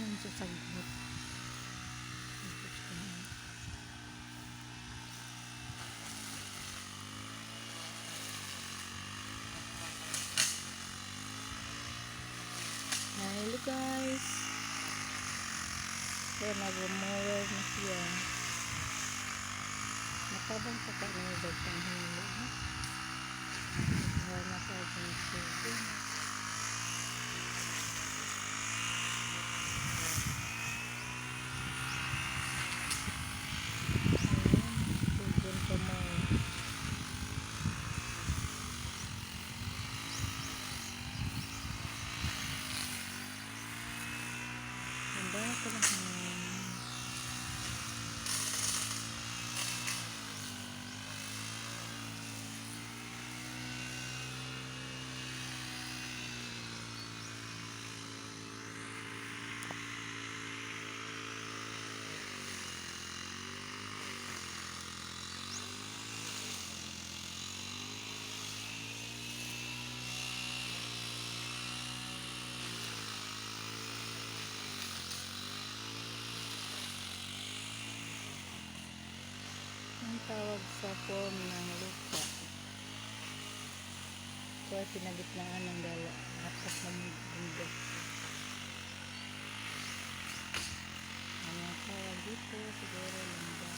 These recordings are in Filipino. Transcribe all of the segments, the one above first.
naman sa sagot. Hello guys. Kaya nag-mower na siya. Nakabang pa ka na yung bagtang hilo. Hanap pa yung sugo. Sugon pa mo. Ganda na ko lang. Ang tawag sa form ng lupa. Ito ay pinagitnaan ng dala. Apat na mundo. Ano ang tawag dito? Siguro lamba.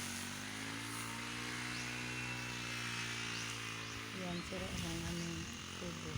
Yan, sira ang aming tubo.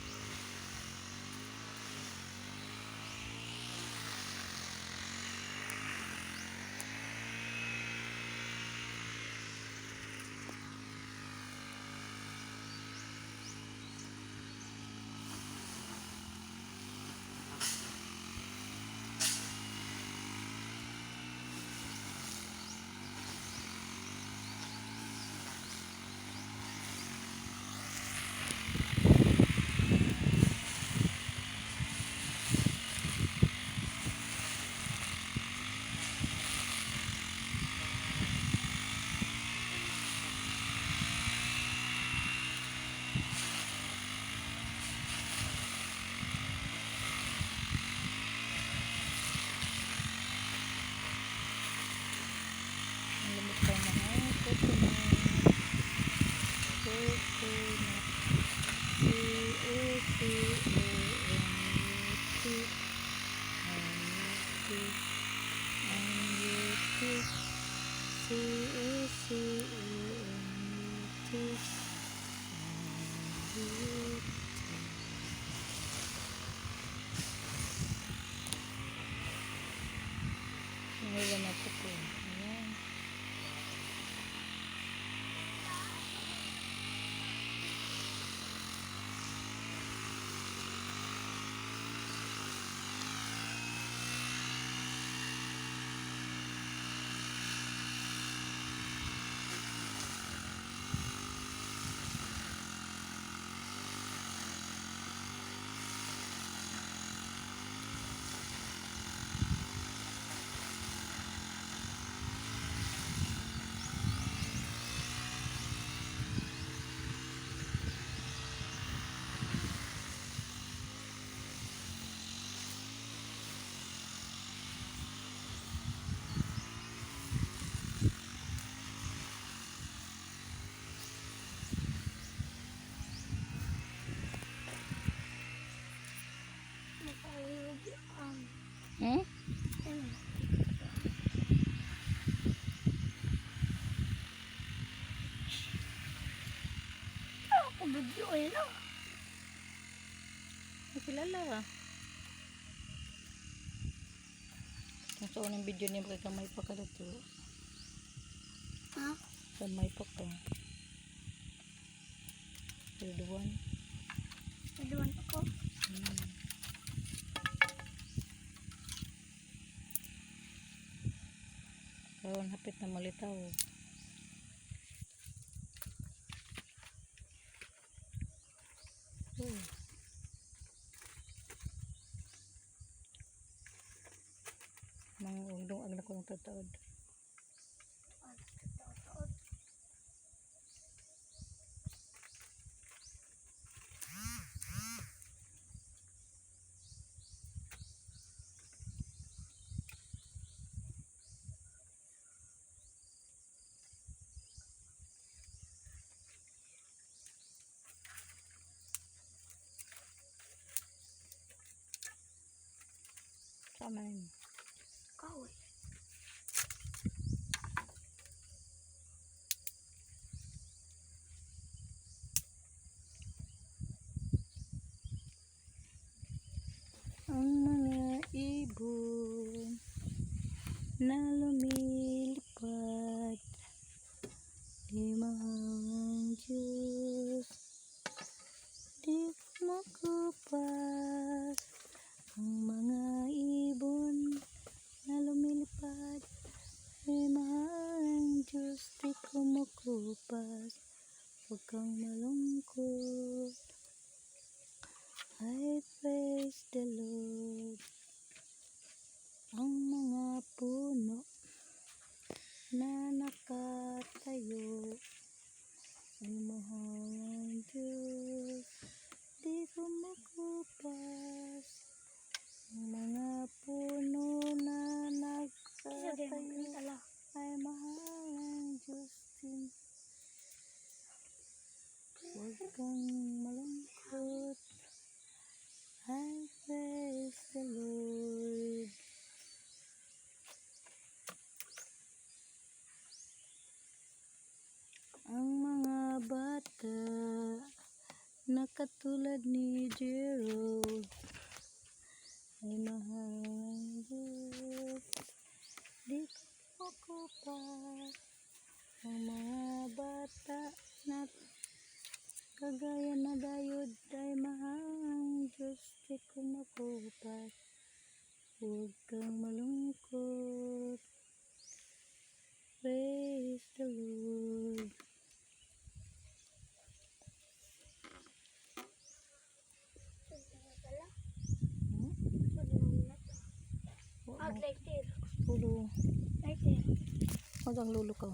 Ngayon na po po. Ayan. Hmm? Ako video ay lang. Nakilala. Ang sa unang video niya kay kamay pa ka dito. Ha? Kamay pa ka. Pagduan. Naduan ako. Karon hapit na malitaw. Mga ugdong agna ko ng tataod. man. Kahoy. Ang mga ibon na lumilipad ay mahal Diyos, di makupas. Ang mga ibon na lumilipad ay mahal Diyos, di kumukupas. Huwag kang malungkot, I praise the Lord. Ang mga puno na nakatayo ay mahal ng Diyos, di kumukupas. Ang mga puno na nakatayo ay mahal ng Diyos din. Huwag kang malungkot, I praise the Lord. Ang mga bata na katulad ni Gerald ay mahal ng Diyos, di kumukupas. Ang mga bata na kagaya na Dayod ay mahal ng Diyos, di kumukupas. Huwag kang malungkot, praise the Lord. Out like this. Pulo. Like this. Huwag ang lulukaw.